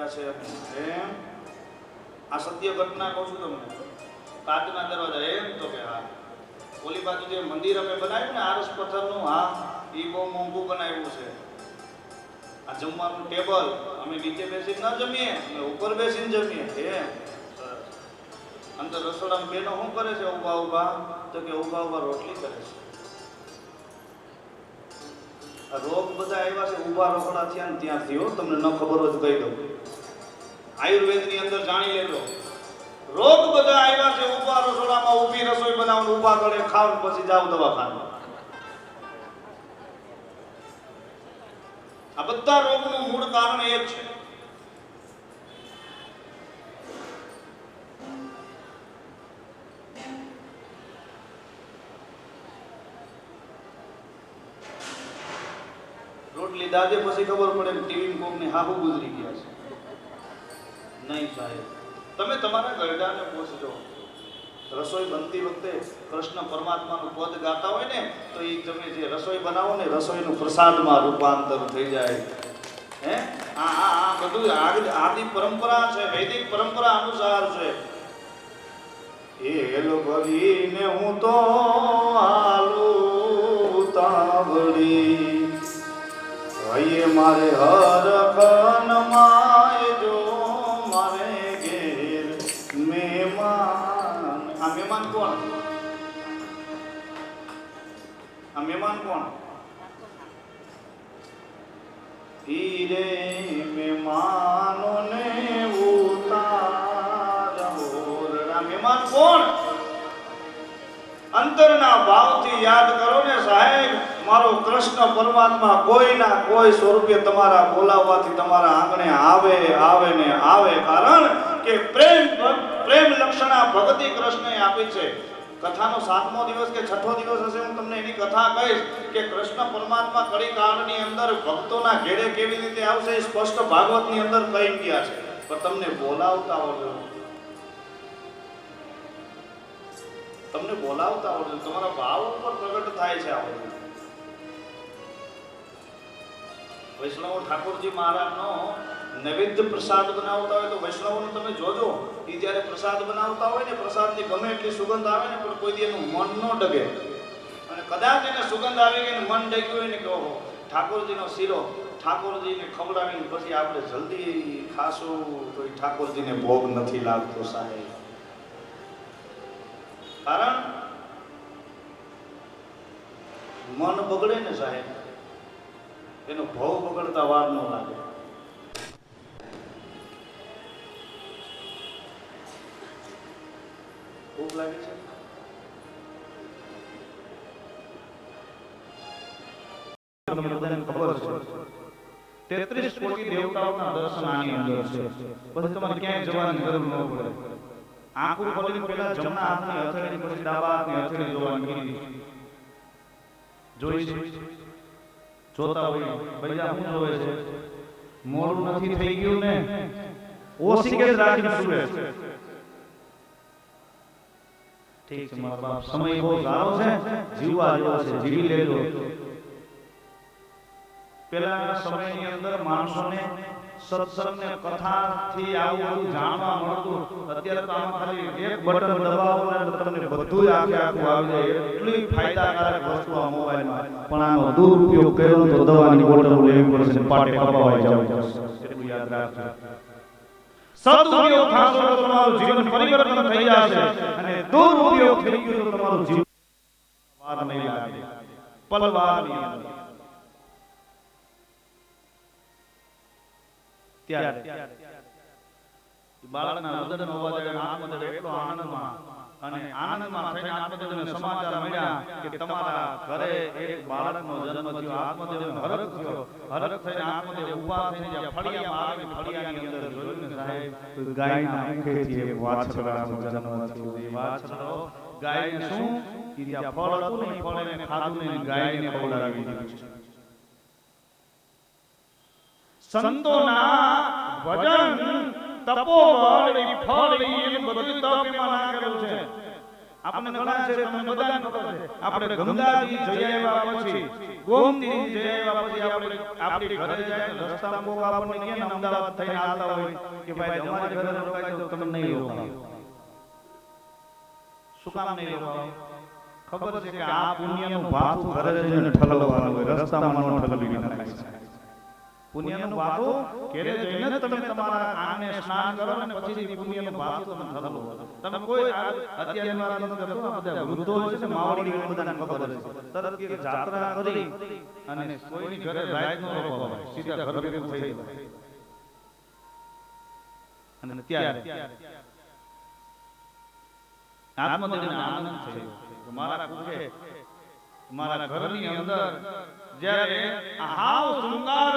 ગયા છે એમ આ સત્ય ઘટના કહું છું તમને કાચના દરવાજા એમ તો કે હા ઓલી બાજુ જે મંદિર અમે બનાવ્યું ને આરસ પથ્થરનું હા એ બહુ મોંઘું બનાવ્યું છે આ જમવાનું ટેબલ અમે નીચે બેસીને ન જમીએ અમે ઉપર બેસીને જમીએ એમ અંદર રસોડામાં બેનો શું કરે છે ઊભા ઊભા તો કે ઊભા ઊભા રોટલી કરે છે રોગ બધા આવ્યા છે ઊભા રોકડા થયા ને ત્યાંથી હો તમને ન ખબર હોય તો કહી દઉં આયુર્વેદની અંદર જાણી લેજો રોગ બધા આવ્યા છે ઊભા રસોડામાં ઊભી રસોઈ બનાવવાનું ઊભા કરે ખાવ પછી જાવ દવાખાના આ બધા રોગનું મૂળ કારણ એ જ છે રોટલી દાદે પછી ખબર પડે કે ટીવી કોકની હાહુ ગુજરી ગયા છે નહીં સાહેબ તમે તમારા ગરડાને પૂછજો રસોઈ બનતી વખતે કૃષ્ણ પરમાત્માનું પદ ગાતા હોય ને તો એ તમે જે રસોઈ બનાવો ને રસોઈનું પ્રસાદમાં રૂપાંતર થઈ જાય હે આ બધું આદિ પરંપરા છે વૈદિક પરંપરા અનુસાર છે એ લોકોને હું તો હાલું તાવડી હૈયે મારે હર ખન માય જો મારે ઘેર મહેમાન આ મહેમાન કોણ આ મહેમાન કોણ હીરે મહેમાનો ને ઉતારો આ મહેમાન કોણ અંતરના ભાવથી યાદ કરો ને સાહેબ મારો કૃષ્ણ પરમાત્મા કોઈના કોઈ સ્વરૂપે તમારા બોલાવવાથી તમારા આંગણે આવે ને આવે કારણ કે પ્રેમ લક્ષણા ભક્તિ કૃષ્ણએ આપી છે કથાનો 7મો દિવસ કે 6થો દિવસ હશે હું તમને એની કથા કહીશ કે કૃષ્ણ પરમાત્મા કળી કાળની અંદર ભક્તોના ઘેડે કેવી રીતે આવશે એ સ્પષ્ટ ભાગવતની અંદર કહી ગયા છે પણ તમને બોલાવતા આવડે તમારા ભાવ ઉપર પ્રગટ થાય છે આ બધું વૈષ્ણવ ઠાકોરજી મહારાજનો નૈવેદ્ય પ્રસાદ બનાવતા હોય તો વૈષ્ણવોને તમે જોજો એ જ્યારે પ્રસાદ બનાવતા હોય ને પ્રસાદની ગમે એટલી સુગંધ આવે ને પણ કોઈ દી એનું મન ન ડગે અને કદાચ એને સુગંધ આવી ગઈ ને મન ડગ્યું હોય ને કે ઓહો ઠાકોરજીનો શીરો ઠાકોરજીને ખવડાવીને પછી આપણે જલ્દી ખાશું તો એ ઠાકોરજીને ભોગ નથી લાગતો સાહેબ કારણ મન બગડે ને સાહેબ એનો ભાવ બગડતા વાર ન લાગે ભૂખ લાગે છે તમને બધાને ખબર છે 33 કોટી દેવતાઓના દર્શન આની અંદર છે પછી તમારે ક્યાંય જવાની જરૂર ન પડે આંખો ખોલીને પહેલા જમણા હાથની હથેળી પછી ડાબા હાથની હથેળી જોવાની કીધી જોઈ જોતા હોય ભૈયા શું જોવે છે મોડું નથી થઈ ગયું ને ઓછી કે રાખીને સુવે ઠીક છે મારા બાપ સમય બહુ સારો છે જીવવા જેવો છે જીવી લેજો પહેલાના સમયની અંદર માણસોને સત્સંગ ને કથાથી આવું બધું જાણવા મળતું અત્યારે તો આમાં ખાલી એક બટન દબાવો ને તમને બધું આખે આખું આવી જાય એટલી ફાયદાકારક વસ્તુ આ મોબાઈલમાં પણ આનો દુરુપયોગ કર્યો તો દવાની બોટલ લેવી પડશે પાટે કપાવાઈ જવું એટલું યાદ રાખજો સદુપયોગ થશે તો તમારું જીવન પરિવર્તન થઈ જશે અને દુરુપયોગ થઈ ગયો તો તમારું જીવન વાર નહીં લાગે પલવાર નહીં લાગે ત્યારે બાળકના હૃદયનો અવાજ આવે આત્મદેવ એટલો આનંદમાં અને આનંદમાં થઈને આત્મદેવને સમાચાર મળ્યા કે તમારા ઘરે એક બાળકનો જન્મ થયો આત્મદેવને હરખ થયો હરખ થઈને આત્મદેવ ઊભા થઈને જ્યાં ફળિયામાં આવીને ફળિયાની અંદર જોયું ને સાહેબ તો ગાયના મુખેથી એક વાછરડાનો જન્મ થયો એ વાછરડો ગાયને શું કે જ્યાં ફળ હતું ને ફળ એને ખાધું ને ગાયને ખવડાવી દીધું સંતોના ભજન તપોબળ ફળ એમ બધું તપ એમાં નાખેલું છે આપણને ઘણા છે તમને બધાને ખબર છે આપણે ગંગાજી જઈ આવ્યા પછી ગોમતી જઈ આવ્યા પછી આપણે આપણી ઘરે જાય ને રસ્તામાં કોક આપણને કે અમદાવાદ થઈને આવતા હોય કે ભાઈ અમારી ઘરે રોકાઈ જાવ તમે નહીં રોકાવ શું કામ નહીં રોકાવ ખબર છે કે આ પુણ્યનું ભાથું ઘરે જઈને ઠલવવાનું હોય રસ્તામાં નો ઠલવી નખાય છે પુણ્યનું ભાથું ઘરે જઈને તમે તમારા આંગણે સ્નાન કરો ને પછી પુણ્યનું ભાથું તમે ઠલવો તમે કોઈ અત્યારની વાત નથી કરતો બધા વૃદ્ધો છે ને માવડી બધાને ખબર છે તરત કે જાત્રા કરી અને કોઈની ઘરે રાત નો રોકાય સીધા ઘર ભેગું થઈ જાય અને ત્યારે આત્મદિને આનંદ થયો મારા કુખે મારા ઘરની અંદર જ્યારે હાવ શૃંગાર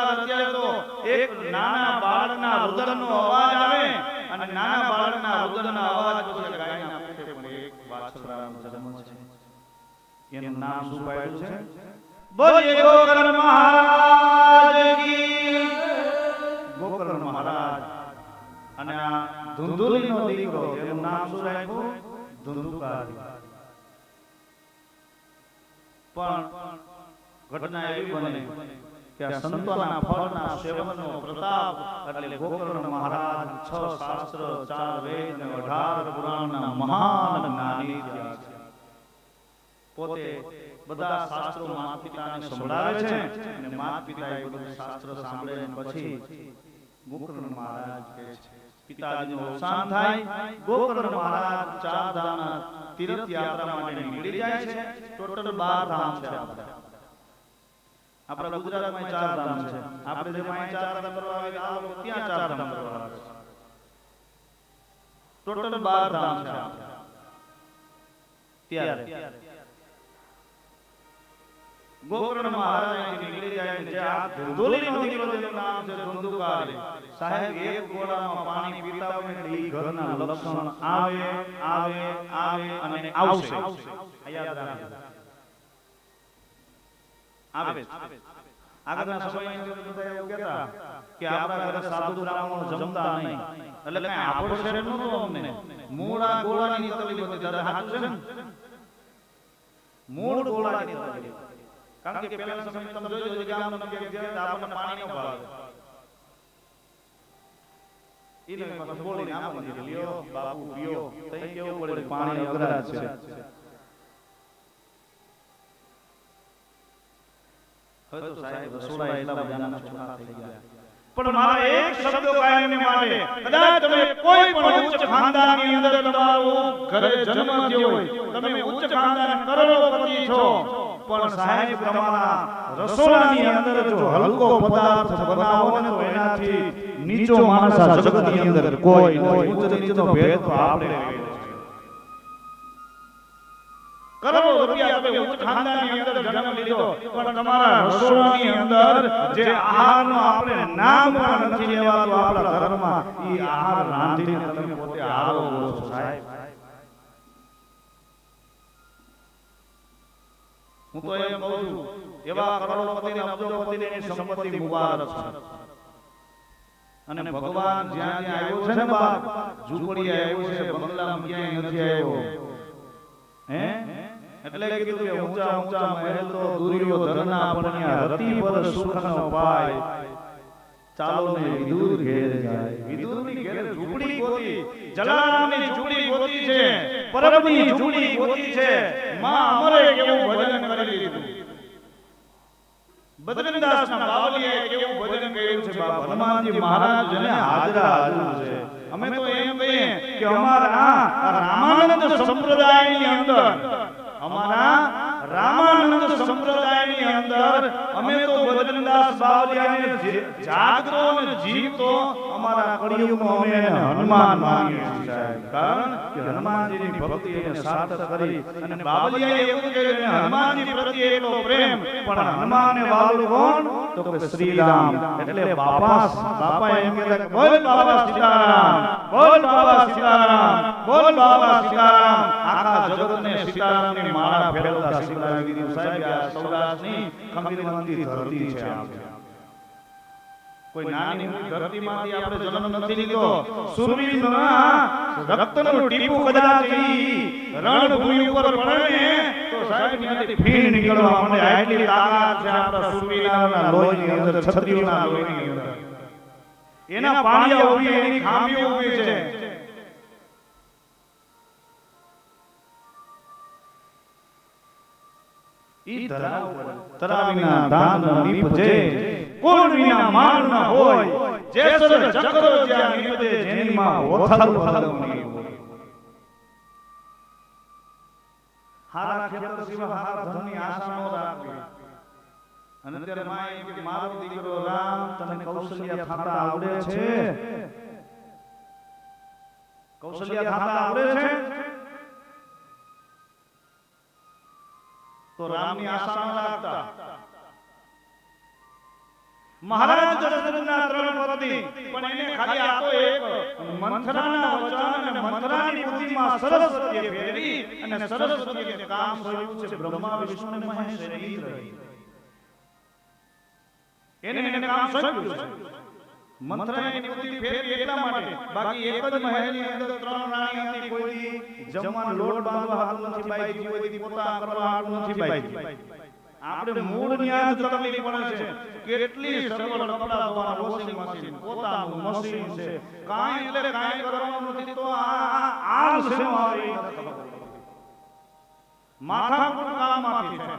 અત્યારે તો એક નાના બાળકના રુદનનો અવાજ આવે અને નાના બાળકના રુદનના અવાજ પછી ગાયના પેટે પણ એક વાછરડાનો જન્મ છે એનું નામ શું પાડ્યું છે બોલીએ ગોકર્ણ મહારાજ કી ગોકર્ણ મહારાજ અને આ ધુંધુલીનો દીકરો એનું નામ શું રાખ્યું ધુંધુકારી પણ ઘટના એવી બને કે આ સંતોના ફળના સેવનનો પ્રતાપ એટલે ગોકર્ણ મહારાજ 6 શાસ્ત્ર 4 વેદ અને 18 પુરાણના મહાન જ્ઞાની થયા છે પોતે બધા શાસ્ત્રો માતા પિતાને સંભળાવે છે અને માતા પિતાએ બધું શાસ્ત્ર સાંભળે પછી ગોકર્ણ મહારાજ કહે છે પિતાજીનું અવસાન થાય ગોકર્ણ મહારાજ 4 ધામના તીર્થ યાત્રા માટે નીકળી જાય છે ટોટલ 12 ધામ છે આપણા ગુજરાતમાં 4 ધામ છે આપણે જે માં 4 ધામ કરવા આવે આ લોકો ત્યાં 4 ધામ કરવા આવે ટોટલ 12 ધામ છે ત્યારે ગોકર્ણ મહારાજ નીકળી જાય છે આ ધુંધુલીનો દીકરો જેનું નામ છે ધુંધુકારી સાહેબ એક ગોળામાં પાણી પીતા હોય એટલે ઈ ઘરના લક્ષણ આવે આવે આવે અને આવશે યાદ રાખજો આવે આગળના સમયની અંદર બધા એવું કહેતા કે આપણા ઘરે સાધુ બ્રાહ્મણો જમતા નહીં એટલે કઈ આપણો શરીર નહોતો અમને મૂળા ગોળાની તકલીફ હતી દાદા સાચું છે ને મૂળ ગોળાની તકલીફ કારણ કે પહેલા સમય તમે જોજો કે ગામનો કે આપણને પાણી ન ભાવે ઈને પાછો બોલીને આપણને લ્યો બાપુ પીઓ તઈ કેવું પડે પાણી અઘરા છે હવે તો સાહેબ રસોડા એટલા બધા ચોખા થઈ ગયા પણ મારા એક શબ્દ કાયમને માટે કદાચ તમે કોઈ પણ ઉચ્ચ ખાનદાનની અંદર તમારું ઘરે જન્મ થયો હોય તમે ઉચ્ચ ખાનદાન કરોડપતિ છો પણ સાહેબ તમારા રસોડાની અંદર જો હલકો પદાર્થ બનાવો ને તો એનાથી નીચો માણસ આ જગતની અંદર કોઈ નથી ઉચ્ચ નીચનો ભેદ તો આપણે કરોડો રૂપિયા તમે ઉચ્ચ ખાનદાનની અંદર જન્મ લીધો પણ તમારા રસોડાની અંદર જે આહારનો આપણે નામ પણ નથી લેવાતો આપણા ધર્મમાં ઈ આહાર રાંધીને તમે પોતે આરોગો છો સાહેબ હું તો એમ કહું છું એવા કરોડપતિ અને અબજોપતિ ની સંપત્તિ મુબારક છે અને ભગવાન જ્યાં જ્યાં આવ્યો છે ને બાપ ઝૂંપડી આવ્યો છે બંગલામાં ક્યાંય નથી આવ્યો હે એટલે કીધું કે ઊંચા ઊંચા મહેલ તો દુર્યોધનના પણ્યા રતિ પર સુખનો પાય ચાલો ને વિદુર ઘેર જાય વિદુરની ઘેર ઝૂંપડી ગોતી જલારામની ઝૂંપડી ગોતી છે પરબની ઝૂંપડી ગોતી છે માં અમરે કેવું ભજન કરી લીધું બદ્રીદાસના બાવલીએ કેવું ભજન કર્યું છે બાપ હનુમાનજી મહારાજ ને હાજરા હાજર છે અમે તો એમ કહીએ કે અમારા રામાનંદ સંપ્રદાયની અંદર અમારા રામાનંદ સંપ્રદાયની અંદર અમે તો બદ્રીદાસ બાવલિયાને જાગતો અને જીવતો અમારા કળિયુગમાં અમે હનુમાન માનીએ છીએ સાહેબ કારણ કે હનુમાનજીની ભક્તિ એને સાર્થક કરી અને બાવલિયાએ એવું કહ્યું કે હનુમાનજી પ્રત્યે એટલો પ્રેમ પણ હનુમાનને વાલું કોણ તો કે શ્રી રામ એટલે બાપા એમ કહેતા કે બોલ બાબા સીતારામ બોલ બાબા સીતારામ બોલ બાબા સીતારામ આખા જગતને સીતારામની માળા ફેરવતા શીખવાડી દીધું સાહેબ આ સૌરાષ્ટ્રની ખમીરવંતી ધરતી છે કોઈ નાની મોટી ધરતીમાંથી આપણે જન્મ નથી લીધો. શૂરવીરના રક્તનું ટીપું કદાચ ઈ રણભૂમિ ઉપર પડે ને તો સાહેબ ત્યાંથી ફીણ નીકળવા માંડે. આટલી તાકાત છે આપણા શૂરવીરના લોહીની અંદર, ક્ષત્રિયોના લોહીની અંદર. એના પાણીયા ઉભી, એની ખામીઓ ઉભી છે. ઈ તરાવીના દાન નીપજે, કોણ વિના માન ન હોય, જેસર ચક્ર જ્યાં નીપજે, જેની માં ઓથલ ફલવણી હોય. હારા ખેતર સિવાય હારા ધનની આશા ન રાખવી. અને ત્યારે માએ કે મારો દીકરો રામ તને કૌશલ્યા થાતા આવડે છે? કૌશલ્યા થાતા આવડે છે? તો રામની આશા ન રાખતા. મહારાજ દશરથના 3 પત્ની, પણ એને ખાલી આ તો એક મંથરાના વચન અને મંથરાની બુદ્ધિમાં સરસ્વતીએ ફેરવી અને સરસ્વતીએ કામ કર્યું છે. બ્રહ્મા વિષ્ણુ અને મહેશ રહી રહી એને કામ સોંપ્યું છે. મંથરાની બુદ્ધિ ફેરવી એટલા માટે, બાકી એક જ મહેલની અંદર 3 રાણી હતી. કોઈ જમવાનું લોટ બાંધવા હાલ નથી બાઈ, કોઈ પોતા કરવા હાલ નથી બાઈ. આપણે મૂળ ન્યાજ તકલીફ પડે છે. કેટલી સગવડ, કપડા ધોવાના વોશિંગ મશીન, પોતાનું મશીન છે, કાંઈ એટલે કાંઈ કરવાનું નથી. તો આ શેનો આવે માથાકૂટ કામ આપી છે.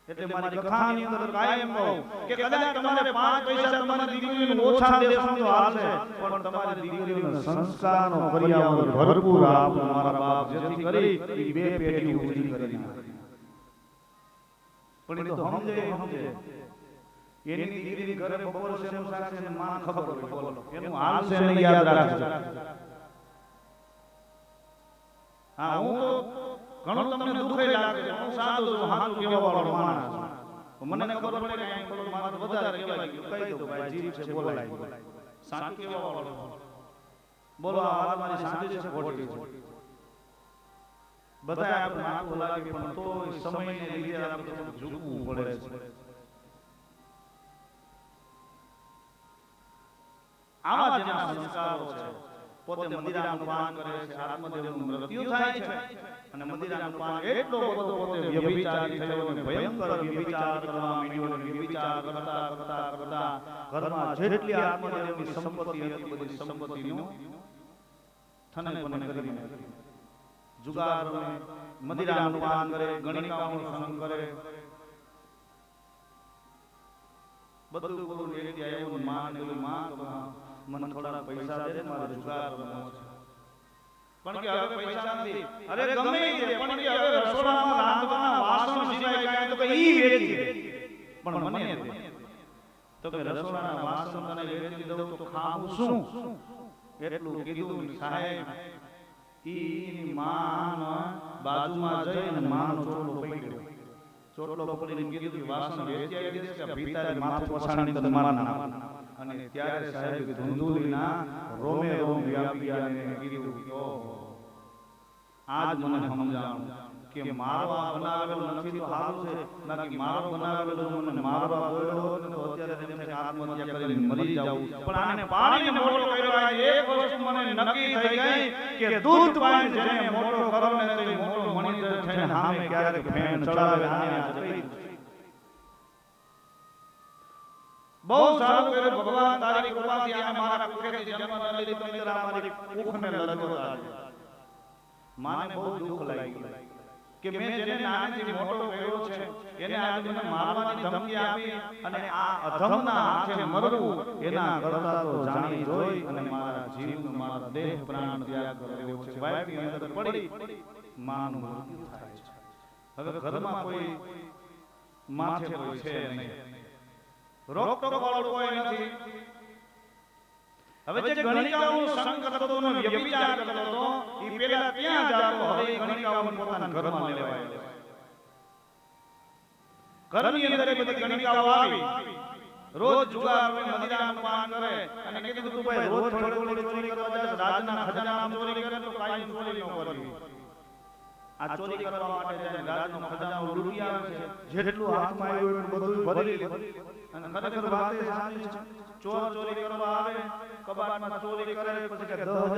એટલે મારી કથાની અંદર કાયમ કહું કે કદાચ તમારે 5 પૈસા તમારી દીકરીને ઓછા દેશો તો હાલશે, પણ તમારી દીકરીનો સંસ્કારનો પર્યાવરણ ભરપૂર આપો મારા બાપ, જેથી કરી એ 2 પેઢી ઉભી કરી નાખે. પણ એ તો સમજે એની દીકરી ઘરે બપોર શેનું શાક છે માન ખબર હોય, બોલો એનું હાલ છે ને યાદ રાખજો. હા, હું તો ઘણું તમને દુખે લાગે, હું સાદો છું, હાથું કહેવા વાળો માણસ છું. મને ખબર પડે કે અહીં થોડું મારું વધારે કહેવાય ગયું, કહી દઉં ભાઈ જીભ છે બોલાય, સાચું કહેવા વાળો બોલો. આ વાત મારી સાચી છે ખોટી છે? બધા આપણે માથું લાગે, પણ તો સમયને લીધે આપણે થોડું ઝૂકવું પડે છે. આવા જેના સંસ્કારો છે, પોતે મદિરાનું પાન કરે છે, આત્મદેવનું મૃત્યુ થાય છે, અને મદિરાનું પાન એટલો બધો પોતે વ્યભિચારી થયો અને ભયંકર વ્યભિચાર કરવા માંડ્યો. અને વ્યભિચાર કરતા કરતા કરતા ઘરમાં જેટલી આત્મદેવની સંપત્તિ હતી બધી સંપત્તિનું થને પણ કરીને જુગાર રમે, મદિરાનું પાન કરે, ગણિકાઓનું સંગ કરે, બધું બધું એક આવ્યું. માં ને માં મને થોડા પૈસા દે, મારે જુગાર રમવો છે. પણ કે હવે પૈસા નથી. અરે ગમે તે, પણ કે હવે રસોડામાં રાંધવાના વાસણ સિવાય કાંઈ તો કે ઈ વેચી દે, પણ મને દે. તો કે રસોડાના વાસણ તને વેચી દઉં તો ખાવું શું? એટલું કીધું. સાહેબ ઈની માં બાજુમાં જઈને માનો ચોટલો પકડ્યો. ચોટલો પકડીને કીધું કે વાસણ વેચી આવી દેશે કે ભીતારી માથું પછાડીને તને માર નાખ. અને ત્યારે સાહેબ ધુંધુલીના રોમે રોમ વ્યાપી અને કીધું કે ઓહો, આજ મને સમજાણું કે મારો આ બનાવેલો નથી તો સારું છે, બાકી મારો બનાવેલો મને મારવા ગયો હોત ને તો અત્યારે તેમ થાય આત્મહત્યા કરીને મરી જાવું. પણ આને પાણીને મોટો કર્યો. આ એક વસ્તુ મને નક્કી થઈ ગઈ કે દૂધ પાણી જેને મોટો કરો ને તો મોટો મણિધર થઈને સામે ક્યારેક ફેણ ચડાવે. આને આ કહી બહુ સારું કર્યું ભગવાન, તારી કૃપાથી આ મારા કુખેથી જન્મ ન લીધો, નહીંતર આ મારી કુખને લડતો આજે. માને બહુ દુઃખ લાગ્યું કે મેં જેને નાનેથી મોટો કર્યો છે એને આજે મને મારવાની ધમકી આપી, અને આ અધમના હાથે મરવું એના કરતા તો જાણી જોઈ અને મારા જીવનો, મારા દેહ પ્રાણ ત્યાગ કર્યો છે. વાયની અંદર પડી માનું મૃત્યુ થાય છે. હવે ઘરમાં કોઈ માથે કોઈ છે નહીં, રોકટોક વાળો કોઈ નથી. હવે જે ગણિકાઓનો સંગ કરતો હતો, વ્યભિચાર કરતો હતો, એ પેલા ત્યાં જાતો, હવે ગણિકાઓને પોતાના ઘરમાં લેવાય. ઘરની અંદર બધી ગણિકાઓ આવી, રોજ જુગાર મદિરાનું પાન કરે, અને કીધું તું ભાઈ રોજ થોડી થોડી ચોરી કરવા જાય, રાજના ખજાનામાં ચોરી કરે તો કાઈ ચોરી ન કરવી. આ ચોરી કરવા માટે જાય રાજનો ખજાનો લૂંટી આવે છે, જેટલું હાથમાં આવ્યું એટલું બધું ભરી લે. અને ખરેખર વાત એ સાચી છે. ચોર ચોરી કરવા આવે, કબાટમાં ચોરી કરે, પછી કે 10,000